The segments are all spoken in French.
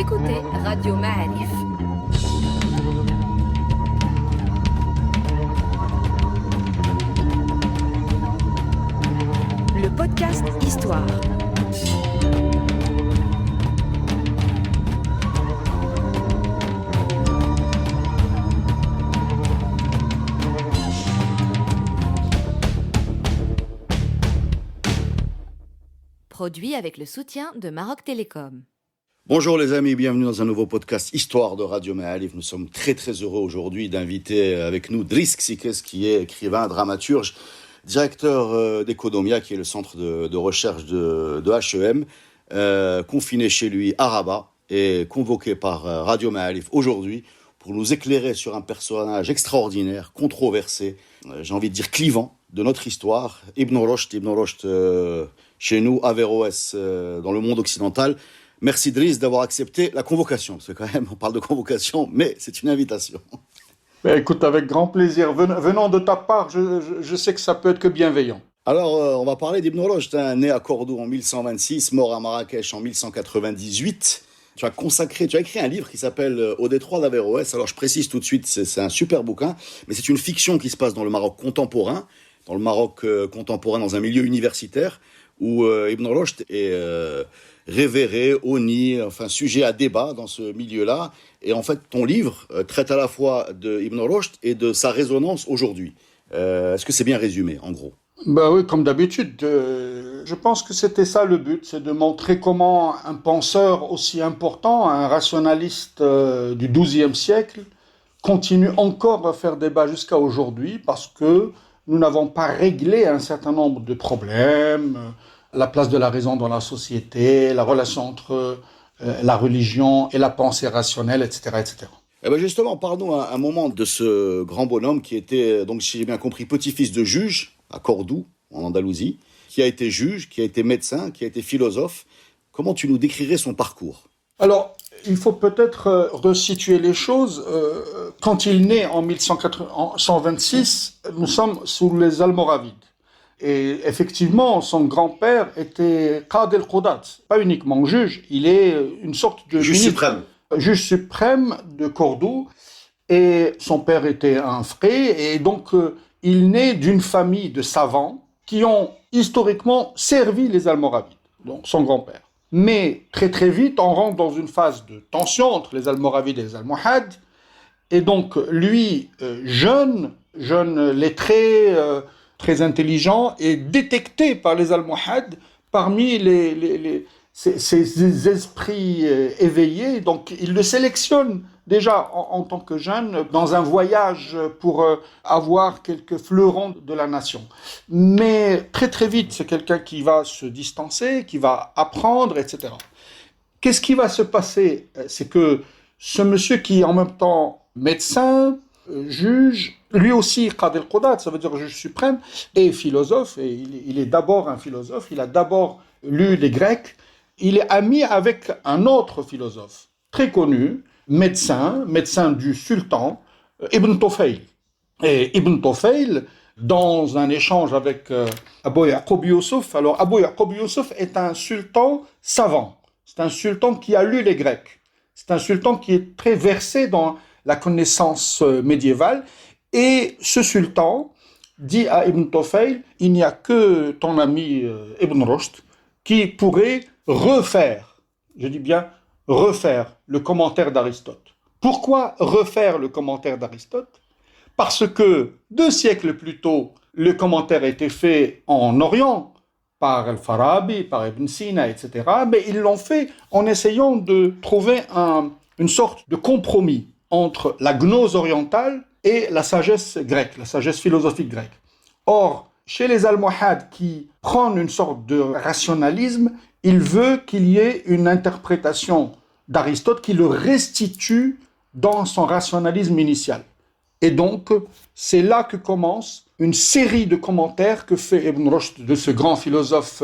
écoutez Radio Ma'arif. Le podcast Histoire. Produit avec le soutien de Maroc Télécom. Bonjour les amis, bienvenue dans un nouveau podcast Histoire de Radio Ma'arif. Nous sommes très heureux aujourd'hui d'inviter avec nous Driss Xiques, qui est écrivain, dramaturge, directeur d'Economia, qui est le centre de recherche de HEM, confiné chez lui à Rabat et convoqué par Radio Ma'arif aujourd'hui pour nous éclairer sur un personnage extraordinaire, controversé, j'ai envie de dire clivant, de notre histoire, Ibn Rushd, chez nous, Averroès, dans le monde occidental. Merci Driss d'avoir accepté la convocation, parce que quand même on parle de convocation, mais c'est une invitation. Écoute, avec grand plaisir. Venant de ta part, je sais que ça peut être que bienveillant. Alors, on va parler d'Ibn Rushd, né à Cordoue en 1126, mort à Marrakech en 1198. Tu as écrit un livre qui s'appelle Au détroit d'Averroès. Alors je précise tout de suite, c'est un super bouquin, mais c'est une fiction qui se passe dans le Maroc contemporain, dans un milieu universitaire, où Ibn Rushd est révéré, honni, sujet à débat dans ce milieu-là. Et en fait, ton livre traite à la fois de Ibn Rushd et de sa résonance aujourd'hui. Est-ce que c'est bien résumé, en gros ? Oui, comme d'habitude. Je pense que c'était ça le but, c'est de montrer comment un penseur aussi important, un rationaliste du XIIe siècle, continue encore à faire débat jusqu'à aujourd'hui, parce que nous n'avons pas réglé un certain nombre de problèmes, la place de la raison dans la société, la relation entre la religion et la pensée rationnelle, etc., etc. Eh ben justement, parlons un moment de ce grand bonhomme qui était, donc si j'ai bien compris, petit-fils de juge à Cordoue, en Andalousie, qui a été juge, qui a été médecin, qui a été philosophe. Comment tu nous décrirais son parcours ? Alors, il faut peut-être resituer les choses. Quand il naît en 1126, nous sommes sous les Almoravides. Et effectivement, son grand-père était Qadi al-Qudat, pas uniquement juge, il est une sorte de juge suprême de Cordoue. Et son père était un fré, et donc il naît d'une famille de savants qui ont historiquement servi les Almoravides, donc son grand-père. Mais très vite, on rentre dans une phase de tension entre les Almoravides et les Almohades, et donc lui, jeune lettré, très intelligent, est détecté par les Almohades parmi ces esprits éveillés. Donc il le sélectionne déjà en tant que jeune dans un voyage pour avoir quelques fleurons de la nation. Mais très vite, c'est quelqu'un qui va se distancer, qui va apprendre, etc. Qu'est-ce qui va se passer ? C'est que ce monsieur qui est en même temps médecin, juge, lui aussi Qadi al-Qudat, ça veut dire juge suprême, et philosophe, et il est d'abord un philosophe, il a d'abord lu les Grecs, il est ami avec un autre philosophe très connu, médecin du sultan, Ibn Tufayl. Et Ibn Tufayl, dans un échange avec Abou Ya'qub Yusuf, alors Abou Ya'qub Yusuf est un sultan savant, c'est un sultan qui a lu les Grecs, c'est un sultan qui est très versé dans la connaissance médiévale, et ce sultan dit à Ibn Tufayl, il n'y a que ton ami Ibn Rushd qui pourrait refaire, je dis bien refaire le commentaire d'Aristote. Pourquoi refaire le commentaire d'Aristote ? Parce que 2 siècles plus tôt, le commentaire a été fait en Orient par Al-Farabi, par Ibn Sina, etc. Mais ils l'ont fait en essayant de trouver une sorte de compromis entre la gnose orientale et la sagesse grecque, la sagesse philosophique grecque. Or, chez les Almohades qui prennent une sorte de rationalisme, il veut qu'il y ait une interprétation d'Aristote qui le restitue dans son rationalisme initial. Et donc, c'est là que commence une série de commentaires que fait Ibn Rushd de ce grand philosophe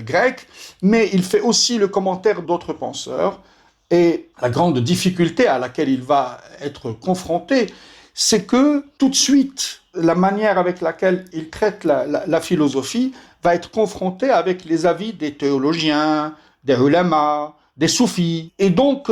grec, mais il fait aussi le commentaire d'autres penseurs. Et la grande difficulté à laquelle il va être confronté, c'est que tout de suite, la manière avec laquelle il traite la philosophie va être confrontée avec les avis des théologiens, des ulama, des soufis. Et donc,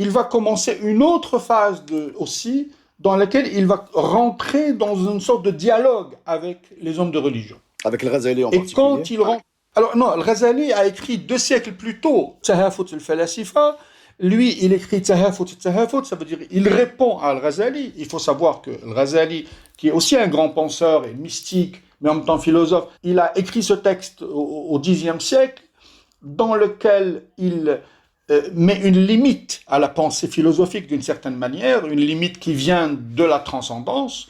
il va commencer une autre phase aussi, dans laquelle il va rentrer dans une sorte de dialogue avec les hommes de religion. Avec le Ghazali en particulier. Et quand il rentre... Alors non, le Ghazali a écrit 2 siècles plus tôt, Tahafut al-Falasifa. Lui, il écrit Tahafut, ça veut dire il répond à Al-Ghazali. Il faut savoir que Al-Ghazali, qui est aussi un grand penseur et mystique, mais en même temps philosophe, il a écrit ce texte au Xe siècle, dans lequel il met une limite à la pensée philosophique d'une certaine manière, une limite qui vient de la transcendance.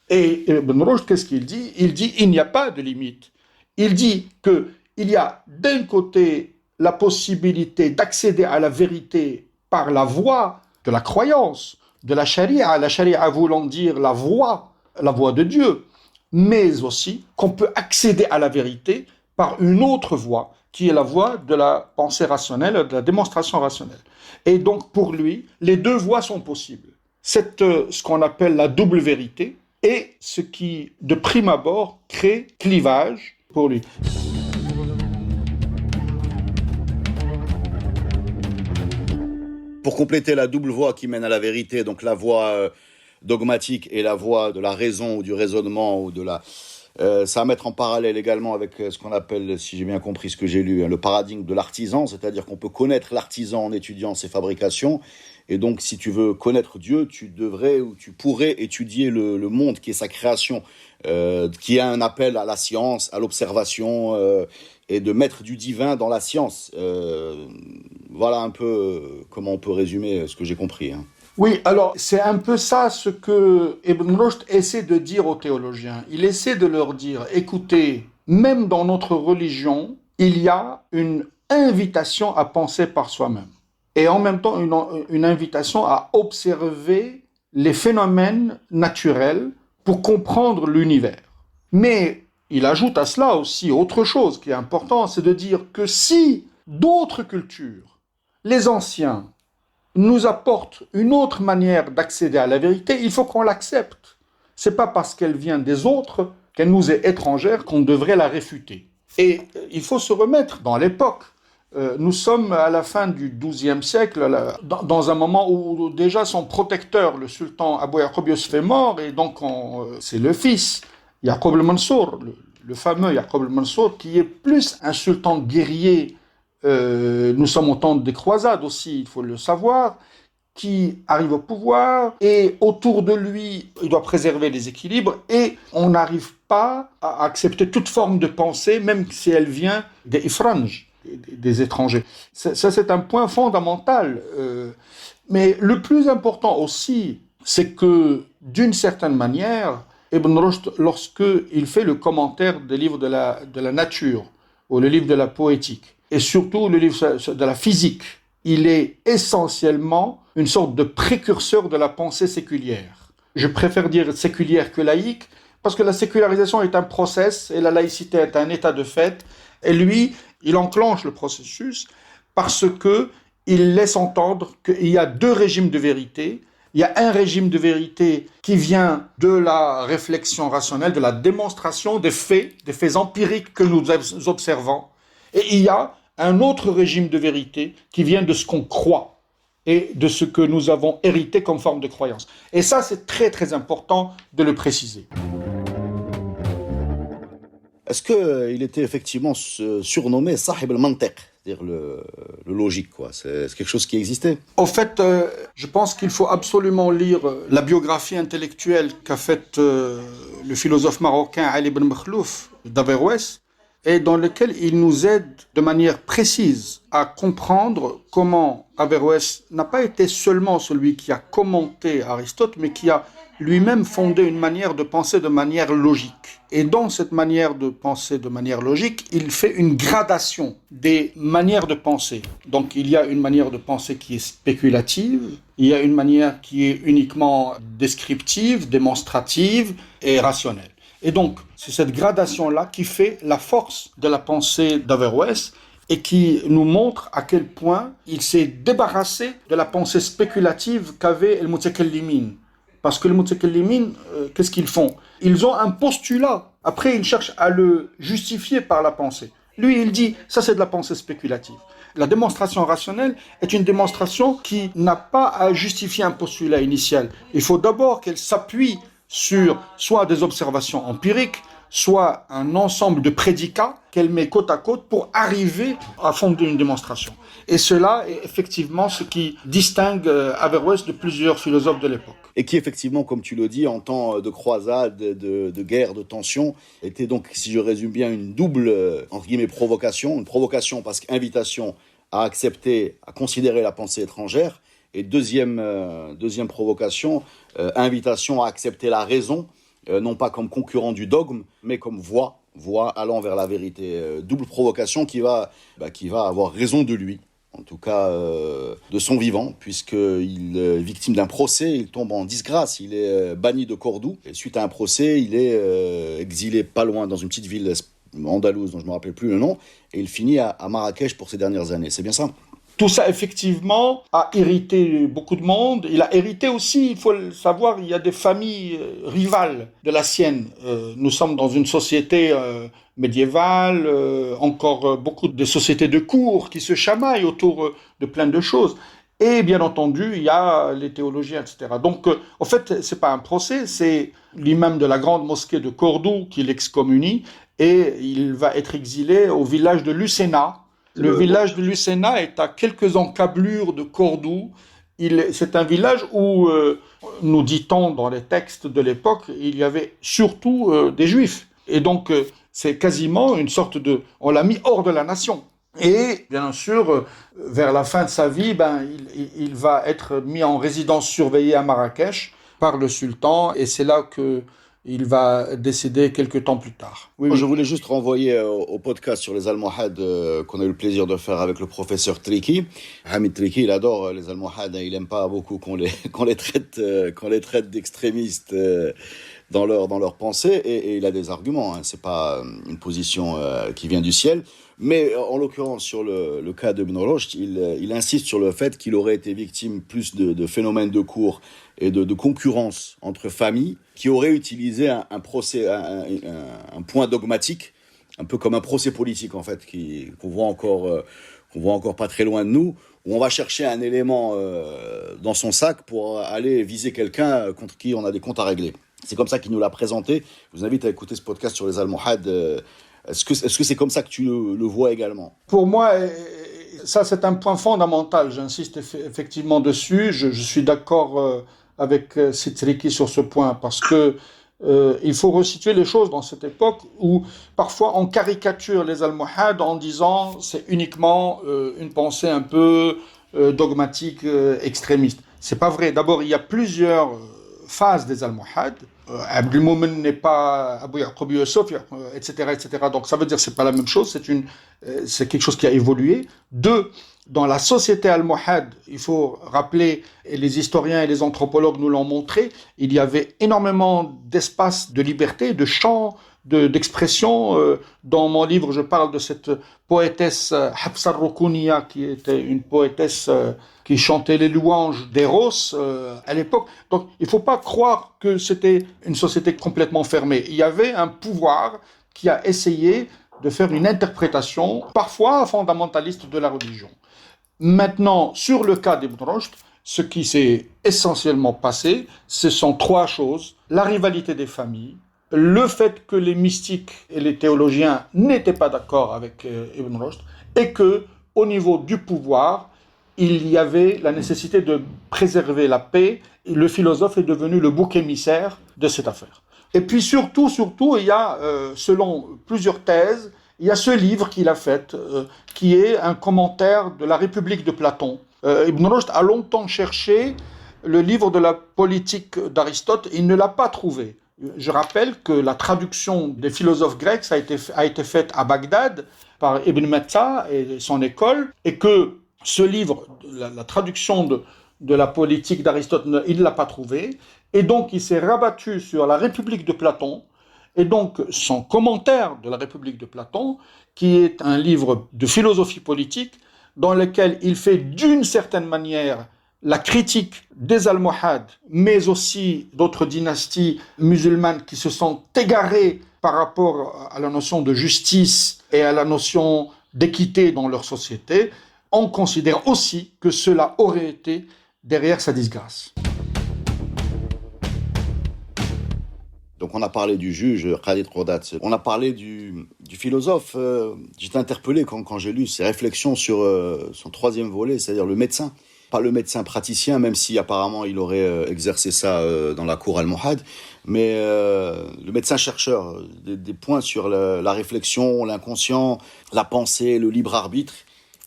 Et Ibn Rushd, qu'est-ce qu'il dit ? Il dit il n'y a pas de limite. Il dit qu'il y a d'un côté la possibilité d'accéder à la vérité par la voie de la croyance, de la charia voulant dire la voie de Dieu, mais aussi qu'on peut accéder à la vérité par une autre voie, qui est la voie de la pensée rationnelle, de la démonstration rationnelle. Et donc pour lui, les 2 voies sont possibles. C'est ce qu'on appelle la double vérité, et ce qui, de prime abord, crée clivage pour lui. Pour compléter la double voie qui mène à la vérité, donc la voie dogmatique et la voie de la raison ou du raisonnement ou de la... ça va mettre en parallèle également avec ce qu'on appelle, si j'ai bien compris ce que j'ai lu, le paradigme de l'artisan, c'est-à-dire qu'on peut connaître l'artisan en étudiant ses fabrications. Et donc, si tu veux connaître Dieu, tu devrais ou tu pourrais étudier le monde qui est sa création, qui a un appel à la science, à l'observation, et de mettre du divin dans la science. Voilà un peu comment on peut résumer ce que j'ai compris. Hein. Oui, alors c'est un peu ça ce que Ibn Rushd essaie de dire aux théologiens. Il essaie de leur dire, écoutez, même dans notre religion, il y a une invitation à penser par soi-même. Et en même temps, une invitation à observer les phénomènes naturels pour comprendre l'univers. Mais il ajoute à cela aussi autre chose qui est important, c'est de dire que si d'autres cultures, les anciens, nous apportent une autre manière d'accéder à la vérité, il faut qu'on l'accepte. C'est pas parce qu'elle vient des autres, qu'elle nous est étrangère, qu'on devrait la réfuter. Et il faut se remettre dans l'époque. Nous sommes à la fin du XIIe siècle, dans un moment où déjà son protecteur, le sultan Abou Yaqub Yusuf, est mort, et donc c'est le fils, Yaqub al-Mansour, le fameux Yaqub al-Mansour, qui est plus un sultan guerrier. Nous sommes au temps des croisades aussi, il faut le savoir, qui arrive au pouvoir, et autour de lui, il doit préserver les équilibres, et on n'arrive pas à accepter toute forme de pensée, même si elle vient des ifranj, des étrangers. Ça, c'est un point fondamental. Mais le plus important aussi, c'est que, d'une certaine manière, Ibn Rushd, lorsqu'il fait le commentaire des livres de la nature, ou le livre de la poétique, et surtout le livre de la physique, il est essentiellement une sorte de précurseur de la pensée séculière. Je préfère dire séculière que laïque, parce que la sécularisation est un process, et la laïcité est un état de fait, et lui, il enclenche le processus parce qu'il laisse entendre qu'il y a 2 régimes de vérité. Il y a un régime de vérité qui vient de la réflexion rationnelle, de la démonstration des faits empiriques que nous observons. Et il y a un autre régime de vérité qui vient de ce qu'on croit et de ce que nous avons hérité comme forme de croyance. Et ça, c'est très très important de le préciser. Est-ce qu'il était effectivement surnommé Sahib al-Mantiq, c'est-à-dire le logique, quoi. C'est quelque chose qui existait? Au fait, je pense qu'il faut absolument lire la biographie intellectuelle qu'a faite le philosophe marocain Ali ibn Makhlouf d'Averroès, et dans lequel il nous aide de manière précise à comprendre comment Averroès n'a pas été seulement celui qui a commenté Aristote, mais qui a lui-même fondé une manière de penser de manière logique. Et dans cette manière de penser de manière logique, il fait une gradation des manières de penser. Donc il y a une manière de penser qui est spéculative, il y a une manière qui est uniquement descriptive, démonstrative et rationnelle. Et donc, c'est cette gradation-là qui fait la force de la pensée d'Averroès et qui nous montre à quel point il s'est débarrassé de la pensée spéculative qu'avaient les mutakallimin. Parce que les mutakallimin, qu'est-ce qu'ils font? Ils ont un postulat. Après, ils cherchent à le justifier par la pensée. Lui, il dit, ça c'est de la pensée spéculative. La démonstration rationnelle est une démonstration qui n'a pas à justifier un postulat initial. Il faut d'abord qu'elle s'appuie sur soit des observations empiriques, soit un ensemble de prédicats qu'elle met côte à côte pour arriver à fonder une démonstration. Et cela est effectivement ce qui distingue Averroès de plusieurs philosophes de l'époque. Et qui effectivement, comme tu le dis, en temps de croisade, de guerre, de tension, était donc, si je résume bien, une double, entre guillemets, provocation. Une provocation parce qu'invitation à accepter, à considérer la pensée étrangère. Et deuxième provocation, invitation à accepter la raison, non pas comme concurrent du dogme, mais comme voie allant vers la vérité. Double provocation qui va avoir raison de lui, en tout cas de son vivant, puisqu'il est victime d'un procès, il tombe en disgrâce, il est banni de Cordoue. Et suite à un procès, il est exilé pas loin dans une petite ville andalouse dont je ne me rappelle plus le nom, et il finit à Marrakech pour ses dernières années. C'est bien ça ? Tout ça, effectivement, a irrité beaucoup de monde. Il a hérité aussi, il faut le savoir, il y a des familles rivales de la sienne. Nous sommes dans une société médiévale, encore beaucoup de sociétés de cour qui se chamaillent autour de plein de choses. Et bien entendu, il y a les théologiens, etc. Donc, en fait, c'est pas un procès, c'est l'imam de la grande mosquée de Cordoue qui l'excommunie et il va être exilé au village de Lucena. Le village de Lucena est à quelques encablures de Cordoue. C'est un village où, nous dit-on dans les textes de l'époque, il y avait surtout des juifs. Et donc, c'est quasiment une sorte de... On l'a mis hors de la nation. Et bien sûr, vers la fin de sa vie, il va être mis en résidence surveillée à Marrakech par le sultan. Et c'est là qu'il va décéder quelques temps plus tard. Oui. Je voulais juste renvoyer au podcast sur les Almohades qu'on a eu le plaisir de faire avec le professeur Triki. Hamid Triki, il adore les Almohades, il n'aime pas beaucoup qu'on les traite d'extrémistes dans leur pensée, et il a des arguments, hein. C'est pas une position qui vient du ciel. Mais en l'occurrence, sur le cas de Ibn Rushd, il insiste sur le fait qu'il aurait été victime plus de phénomènes de cour et de concurrence entre familles, qui auraient utilisé un procès, un point dogmatique, un peu comme un procès politique en fait, qu'on voit encore pas très loin de nous, où on va chercher un élément dans son sac pour aller viser quelqu'un contre qui on a des comptes à régler. C'est comme ça qu'il nous l'a présenté. Je vous invite à écouter ce podcast sur les Almohades. Est-ce que c'est comme ça que tu le vois également ? Pour moi, ça c'est un point fondamental. J'insiste effectivement dessus. Je suis d'accord avec Sitriki sur ce point parce que il faut resituer les choses dans cette époque où parfois on caricature les Almohades en disant c'est uniquement une pensée un peu dogmatique, extrémiste. C'est pas vrai. D'abord, il y a plusieurs phases des Almohades. Abdelmoumen n'est pas Abou Yaqub Yusuf, etc., etc. Donc ça veut dire que c'est pas la même chose. C'est quelque chose qui a évolué. Deux, dans la société almohade, il faut rappeler, et les historiens et les anthropologues nous l'ont montré, il y avait énormément d'espace de liberté, de champs d'expression. Dans mon livre, je parle de cette poétesse Hafsa Roukouniya, qui était une poétesse qui chantait les louanges d'Eros à l'époque. Donc, il ne faut pas croire que c'était une société complètement fermée. Il y avait un pouvoir qui a essayé de faire une interprétation, parfois fondamentaliste, de la religion. Maintenant, sur le cas d'Ibn Rushd, ce qui s'est essentiellement passé, ce sont trois choses. La rivalité des familles, le fait que les mystiques et les théologiens n'étaient pas d'accord avec Ibn Rushd, et que, au niveau du pouvoir, il y avait la nécessité de préserver la paix. Et le philosophe est devenu le bouc émissaire de cette affaire. Et puis surtout, il y a, selon plusieurs thèses, il y a ce livre qu'il a fait, qui est un commentaire de la République de Platon. Ibn Rushd a longtemps cherché le livre de la politique d'Aristote, il ne l'a pas trouvé. Je rappelle que la traduction des philosophes grecs a été faite à Bagdad par Ibn Matta et son école, et que ce livre, la traduction de la politique d'Aristote, il ne l'a pas trouvé, et donc il s'est rabattu sur la République de Platon, et donc son commentaire de la République de Platon, qui est un livre de philosophie politique, dans lequel il fait d'une certaine manière la critique des Almohades, mais aussi d'autres dynasties musulmanes qui se sont égarées par rapport à la notion de justice et à la notion d'équité dans leur société, on considère aussi que cela aurait été derrière sa disgrâce. Donc on a parlé du juge Khalid Khoudat, on a parlé du philosophe. J'étais interpellé quand j'ai lu ses réflexions sur son troisième volet, c'est-à-dire le médecin. Pas le médecin praticien, même si apparemment il aurait exercé ça dans la cour al-Muhad, mais le médecin chercheur, des points sur la réflexion, l'inconscient, la pensée, le libre arbitre,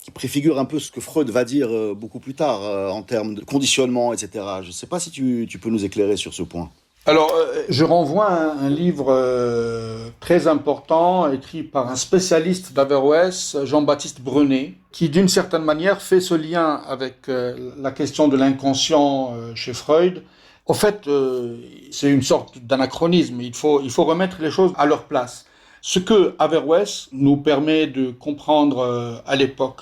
qui préfigure un peu ce que Freud va dire beaucoup plus tard en termes de conditionnement, etc. Je ne sais pas si tu peux nous éclairer sur ce point. Alors, je renvoie à un livre très important, écrit par un spécialiste d'Averroès, Jean-Baptiste Brenet, qui d'une certaine manière fait ce lien avec la question de l'inconscient chez Freud. En fait, c'est une sorte d'anachronisme, il faut remettre les choses à leur place. Ce que Averroès nous permet de comprendre à l'époque,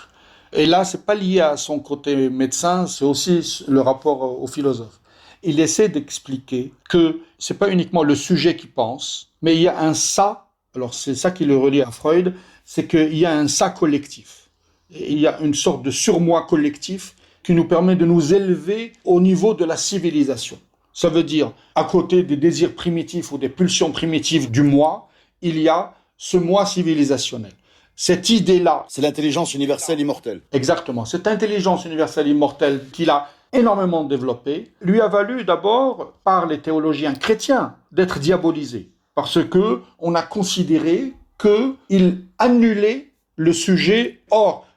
et là, c'est pas lié à son côté médecin, c'est aussi le rapport au philosophe. Il essaie d'expliquer que c'est pas uniquement le sujet qui pense, mais il y a un ça. Alors c'est ça qui le relie à Freud, c'est qu'il y a un ça collectif. Et il y a une sorte de surmoi collectif qui nous permet de nous élever au niveau de la civilisation. Ça veut dire, à côté des désirs primitifs ou des pulsions primitives du moi, il y a ce moi civilisationnel. Cette idée-là... C'est l'intelligence universelle immortelle. Exactement. Cette intelligence universelle immortelle qu'il a énormément développé, lui a valu d'abord, par les théologiens chrétiens, d'être diabolisé. Parce que on a considéré qu'il annulait le sujet. Or,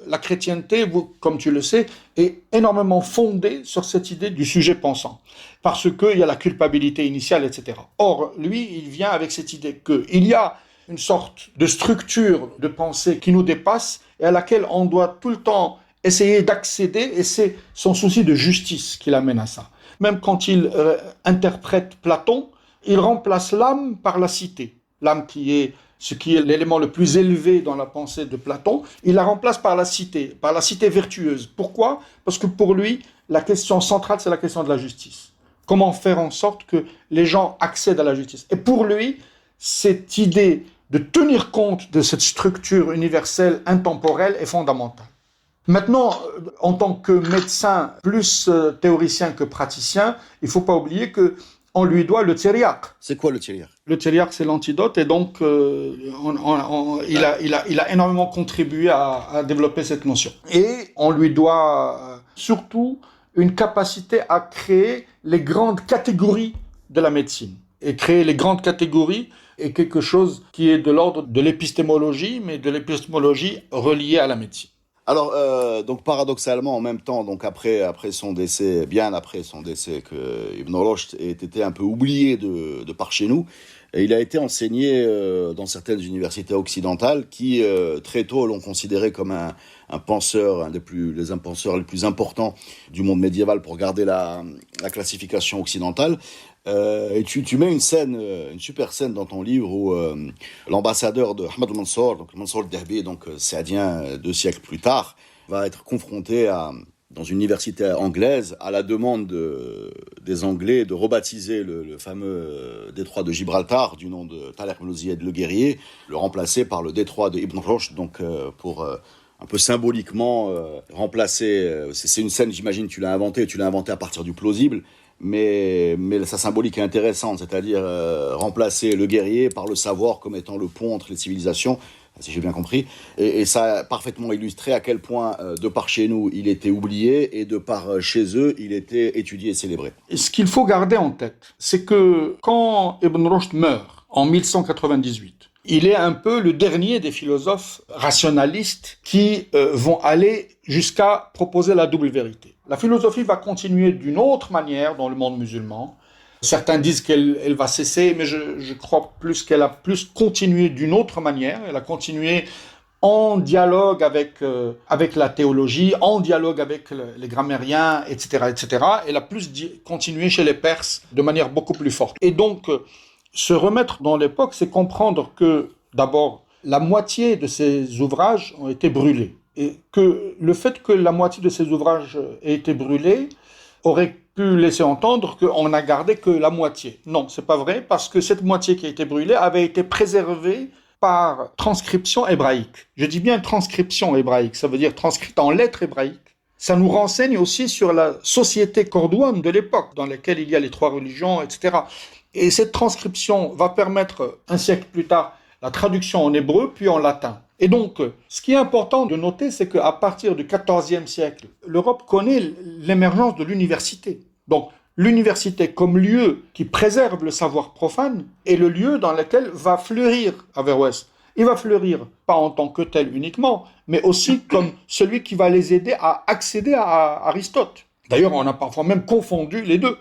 la chrétienté, comme tu le sais, est énormément fondée sur cette idée du sujet pensant. Parce qu'il y a la culpabilité initiale, etc. Or, lui, il vient avec cette idée qu'il y a une sorte de structure de pensée qui nous dépasse et à laquelle on doit tout le temps essayer d'accéder, et c'est son souci de justice qui l'amène à ça. Même quand il interprète Platon, il remplace l'âme par la cité. L'âme qui est l'élément le plus élevé dans la pensée de Platon, il la remplace par la cité vertueuse. Pourquoi ? Parce que pour lui, la question centrale, c'est la question de la justice. Comment faire en sorte que les gens accèdent à la justice ? Et pour lui, cette idée de tenir compte de cette structure universelle, intemporelle, est fondamentale. Maintenant, en tant que médecin, plus théoricien que praticien, il ne faut pas oublier qu'on lui doit le teriaq. C'est quoi le teriaq ? Le teriaq, c'est l'antidote, et donc il a énormément contribué à développer cette notion. Et on lui doit surtout une capacité à créer les grandes catégories de la médecine. Et créer les grandes catégories est quelque chose qui est de l'ordre de l'épistémologie, mais de l'épistémologie reliée à la médecine. Alors, donc paradoxalement, en même temps, donc après son décès, bien après son décès, que Ibn Rushd ait été un peu oublié de par chez nous, et il a été enseigné dans certaines universités occidentales qui très tôt l'ont considéré comme un penseur, un des penseurs les plus importants du monde médiéval pour garder la classification occidentale. Et tu mets une super scène dans ton livre où l'ambassadeur de Ahmad al-Mansour, donc Mansour al-Dahbi, donc saadien 2 siècles plus tard, va être confronté dans une université anglaise à la demande des Anglais de rebaptiser le fameux détroit de Gibraltar du nom de Tariq ibn Ziyad le guerrier, le remplacer par le détroit de Ibn Rushd, donc pour un peu symboliquement remplacer. C'est une scène, j'imagine, tu l'as inventée à partir du plausible. Mais sa symbolique est intéressante, c'est-à-dire remplacer le guerrier par le savoir comme étant le pont entre les civilisations, si j'ai bien compris. Et ça a parfaitement illustré à quel point, de par chez nous, il était oublié, et de par chez eux, il était étudié et célébré. Et ce qu'il faut garder en tête, c'est que quand Ibn Rushd meurt, en 1198, il est un peu le dernier des philosophes rationalistes qui vont aller jusqu'à proposer la double vérité. La philosophie va continuer d'une autre manière dans le monde musulman. Certains disent qu'elle va cesser, mais je crois plus qu'elle a plus continué d'une autre manière. Elle a continué en dialogue avec la théologie, en dialogue avec les grammairiens, etc., etc. Elle a plus continué chez les Perses de manière beaucoup plus forte. Et donc, se remettre dans l'époque, c'est comprendre que, d'abord, la moitié de ces ouvrages ont été brûlés. Et que le fait que la moitié de ces ouvrages aient été brûlés aurait pu laisser entendre qu'on n'a gardé que la moitié. Non, c'est pas vrai, parce que cette moitié qui a été brûlée avait été préservée par transcription hébraïque. Je dis bien transcription hébraïque, ça veut dire transcrite en lettres hébraïques. Ça nous renseigne aussi sur la société cordouane de l'époque, dans laquelle il y a les 3 religions, etc. Et cette transcription va permettre, un siècle plus tard, la traduction en hébreu, puis en latin. Et donc, ce qui est important de noter, c'est qu'à partir du XIVe siècle, l'Europe connaît l'émergence de l'université. Donc, l'université comme lieu qui préserve le savoir profane est le lieu dans lequel va fleurir Averroès. Il va fleurir, pas en tant que tel uniquement, mais aussi comme celui qui va les aider à accéder à Aristote. D'ailleurs, on a parfois même confondu les deux.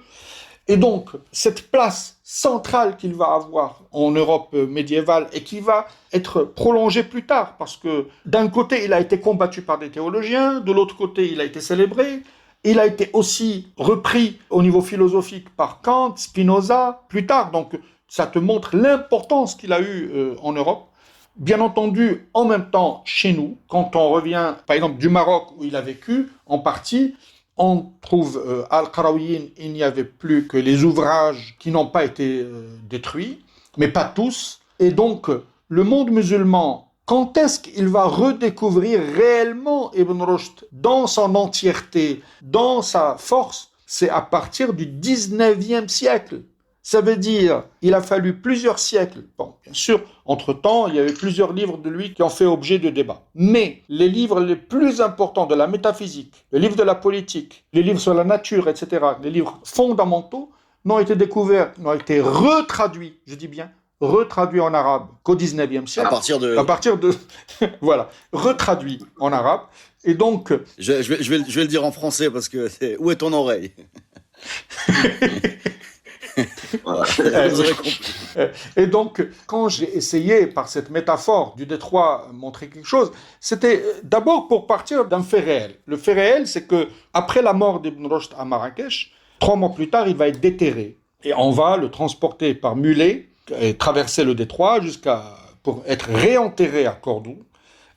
Et donc, cette place centrale qu'il va avoir en Europe médiévale et qui va être prolongée plus tard, parce que d'un côté, il a été combattu par des théologiens, de l'autre côté, il a été célébré, il a été aussi repris au niveau philosophique par Kant, Spinoza, plus tard. Donc, ça te montre l'importance qu'il a eue en Europe. Bien entendu, en même temps, chez nous, quand on revient, par exemple, du Maroc où il a vécu, en partie, on trouve Al-Qarawiyyin, il n'y avait plus que les ouvrages qui n'ont pas été détruits, mais pas tous. Et donc, le monde musulman, quand est-ce qu'il va redécouvrir réellement Ibn Rushd dans son entièreté, dans sa force? C'est à partir du 19e siècle. Ça veut dire, il a fallu plusieurs siècles. Bon, bien sûr, entre-temps, il y avait plusieurs livres de lui qui ont fait objet de débat. Mais les livres les plus importants de la métaphysique, les livres de la politique, les livres sur la nature, etc., les livres fondamentaux, n'ont été découverts, n'ont été retraduits, je dis bien, retraduits en arabe qu'au 19e siècle. À partir de voilà, retraduits en arabe. Et donc... Je vais le dire en français parce que c'est... Où est ton oreille? Et donc, quand j'ai essayé, par cette métaphore du détroit, montrer quelque chose, c'était d'abord pour partir d'un fait réel. Le fait réel, c'est que après la mort d'Ibn Rushd à Marrakech, 3 mois plus tard, il va être déterré. Et on va le transporter par mulet et traverser le détroit pour être réenterré à Cordoue.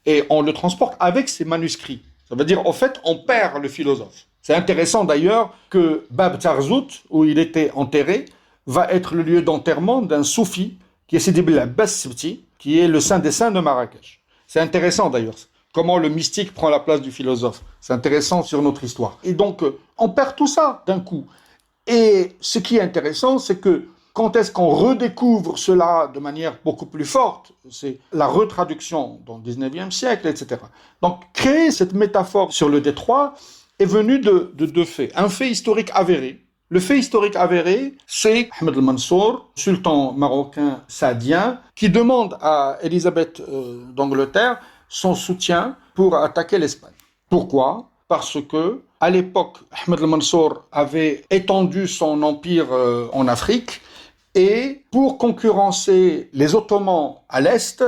Et on le transporte avec ses manuscrits. Ça veut dire, en fait, on perd le philosophe. C'est intéressant d'ailleurs que Bab Tarzout, où il était enterré, va être le lieu d'enterrement d'un soufi qui est Sidi Bel Abbas Sibti, qui est le saint des saints de Marrakech. C'est intéressant d'ailleurs, comment le mystique prend la place du philosophe. C'est intéressant sur notre histoire. Et donc, on perd tout ça d'un coup. Et ce qui est intéressant, c'est que quand est-ce qu'on redécouvre cela de manière beaucoup plus forte? C'est la retraduction dans le 19e siècle, etc. Donc, créer cette métaphore sur le détroit est venu de 2 faits. Un fait historique avéré. Le fait historique avéré, c'est Ahmed al-Mansour, sultan marocain saadien, qui demande à Élisabeth d'Angleterre son soutien pour attaquer l'Espagne. Pourquoi? Parce que, à l'époque, Ahmed al-Mansour avait étendu son empire en Afrique et pour concurrencer les Ottomans à l'Est,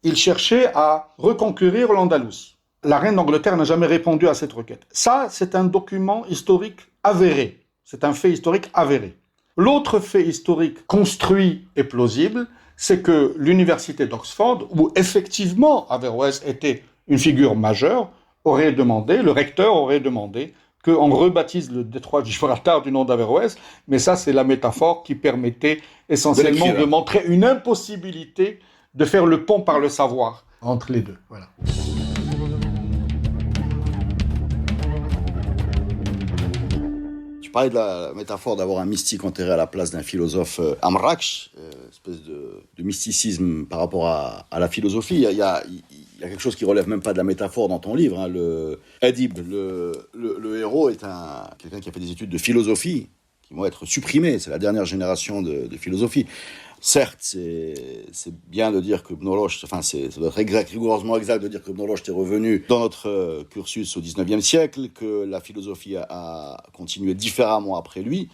il cherchait à reconquérir l'Andalous. La reine d'Angleterre n'a jamais répondu à cette requête. Ça, c'est un document historique avéré. C'est un fait historique avéré. L'autre fait historique construit et plausible, c'est que l'université d'Oxford, où effectivement Averroès était une figure majeure, le recteur aurait demandé qu'on rebaptise le détroit de Gibraltar du nom d'Averroès, mais ça c'est la métaphore qui permettait essentiellement de montrer une impossibilité de faire le pont par le savoir entre les deux. Voilà. Tu parlais de la métaphore d'avoir un mystique enterré à la place d'un philosophe à Marrakech, espèce de mysticisme par rapport à la philosophie. Il y a quelque chose qui relève même pas de la métaphore dans ton livre. Hein. Le Hadib, le héros, est quelqu'un qui a fait des études de philosophie qui vont être supprimées. C'est la dernière génération de philosophie. Certes, c'est bien de dire que Ibn Rushd, ça doit être rigoureusement exact de dire que Ibn Rushd est revenu dans notre cursus au 19e siècle, que la philosophie a continué différemment après lui.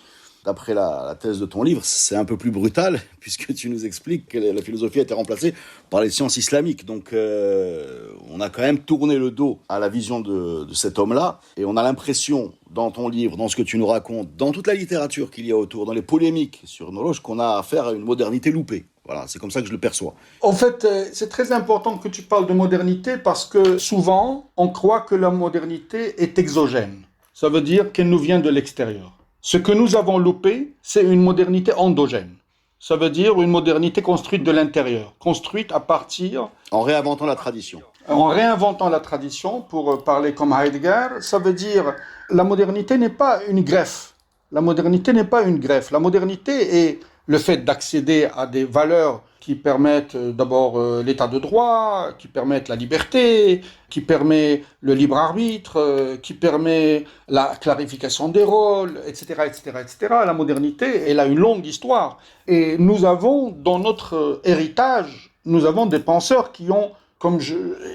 D'après la thèse de ton livre, c'est un peu plus brutal, puisque tu nous expliques que la philosophie a été remplacée par les sciences islamiques. Donc, on a quand même tourné le dos à la vision de cet homme-là, et on a l'impression, dans ton livre, dans ce que tu nous racontes, dans toute la littérature qu'il y a autour, dans les polémiques sur Ibn Rushd, qu'on a affaire à une modernité loupée. Voilà, c'est comme ça que je le perçois. En fait, c'est très important que tu parles de modernité, parce que souvent, on croit que la modernité est exogène. Ça veut dire qu'elle nous vient de l'extérieur. Ce que nous avons loupé, c'est une modernité endogène. Ça veut dire une modernité construite de l'intérieur, construite à partir... En réinventant la tradition. En réinventant la tradition, pour parler comme Heidegger, ça veut dire la modernité n'est pas une greffe. La modernité n'est pas une greffe. La modernité est le fait d'accéder à des valeurs qui permettent d'abord l'état de droit, qui permettent la liberté, qui permet le libre arbitre, qui permet la clarification des rôles, etc., etc., etc. La modernité, elle a une longue histoire. Et nous avons, dans notre héritage, nous avons des penseurs qui ont,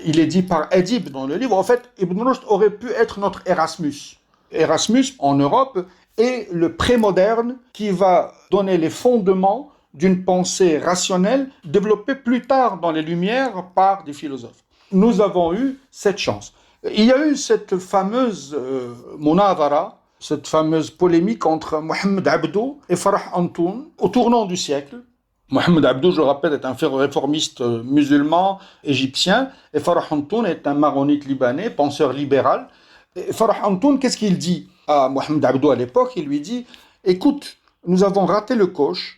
il est dit par Edib dans le livre, en fait, Ibn Rushd aurait pu être notre Erasmus. Erasmus, en Europe, est le prémoderne qui va donner les fondements d'une pensée rationnelle développée plus tard dans les Lumières par des philosophes. Nous avons eu cette chance. Il y a eu cette fameuse munadara, cette fameuse polémique entre Mohamed Abdo et Farah Antoun au tournant du siècle. Mohamed Abdo, je le rappelle, est un réformiste musulman égyptien et Farah Antoun est un maronite libanais, penseur libéral. Et Farah Antoun, qu'est-ce qu'il dit à Mohamed Abdo à l'époque? Il lui dit « Écoute, nous avons raté le coche,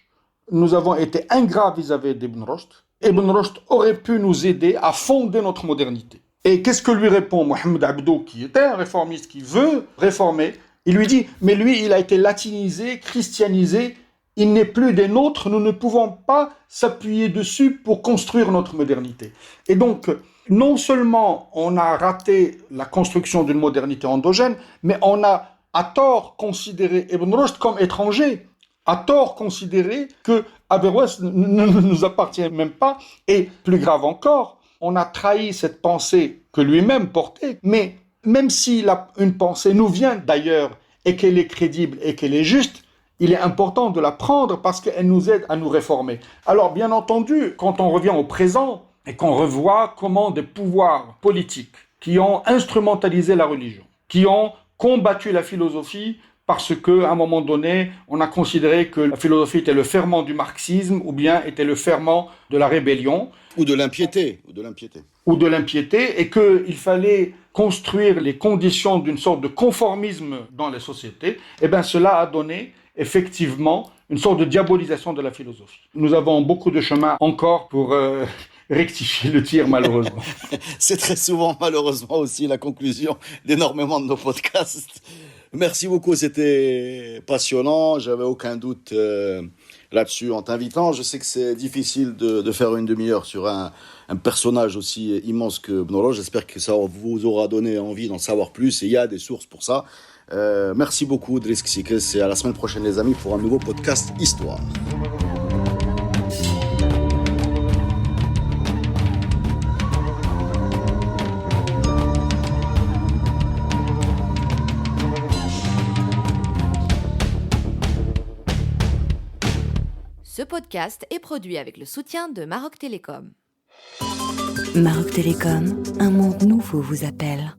nous avons été ingrats vis-à-vis d'Ibn Rushd. Ibn Rushd aurait pu nous aider à fonder notre modernité. » Et qu'est-ce que lui répond Mohamed Abdo, qui était un réformiste, qui veut réformer? Il lui dit « Mais lui, il a été latinisé, christianisé, il n'est plus des nôtres, nous ne pouvons pas s'appuyer dessus pour construire notre modernité. » Et donc, non seulement on a raté la construction d'une modernité endogène, mais on a à tort considéré Ibn Rushd comme étranger, à tort considéré que Averroès ne nous appartient même pas, et plus grave encore, on a trahi cette pensée que lui-même portait, mais même si une pensée nous vient d'ailleurs et qu'elle est crédible et qu'elle est juste, il est important de la prendre parce qu'elle nous aide à nous réformer. Alors bien entendu, quand on revient au présent et qu'on revoit comment des pouvoirs politiques qui ont instrumentalisé la religion, qui ont combattu la philosophie parce qu'à un moment donné, on a considéré que la philosophie était le ferment du marxisme ou bien était le ferment de la rébellion. Ou de l'impiété. Et qu'il fallait construire les conditions d'une sorte de conformisme dans les sociétés. Eh bien, cela a donné effectivement une sorte de diabolisation de la philosophie. Nous avons beaucoup de chemin encore pour rectifier le tir, malheureusement. C'est très souvent, malheureusement, aussi la conclusion d'énormément de nos podcasts. Merci beaucoup, c'était passionnant. J'avais aucun doute là-dessus en t'invitant. Je sais que c'est difficile de faire une demi-heure sur un personnage aussi immense que Ibn Rushd. J'espère que ça vous aura donné envie d'en savoir plus. Et il y a des sources pour ça. Merci beaucoup, Driss Xiques. Et à la semaine prochaine, les amis, pour un nouveau podcast Histoire. Ce podcast est produit avec le soutien de Maroc Télécom. Maroc Télécom, un monde nouveau vous appelle.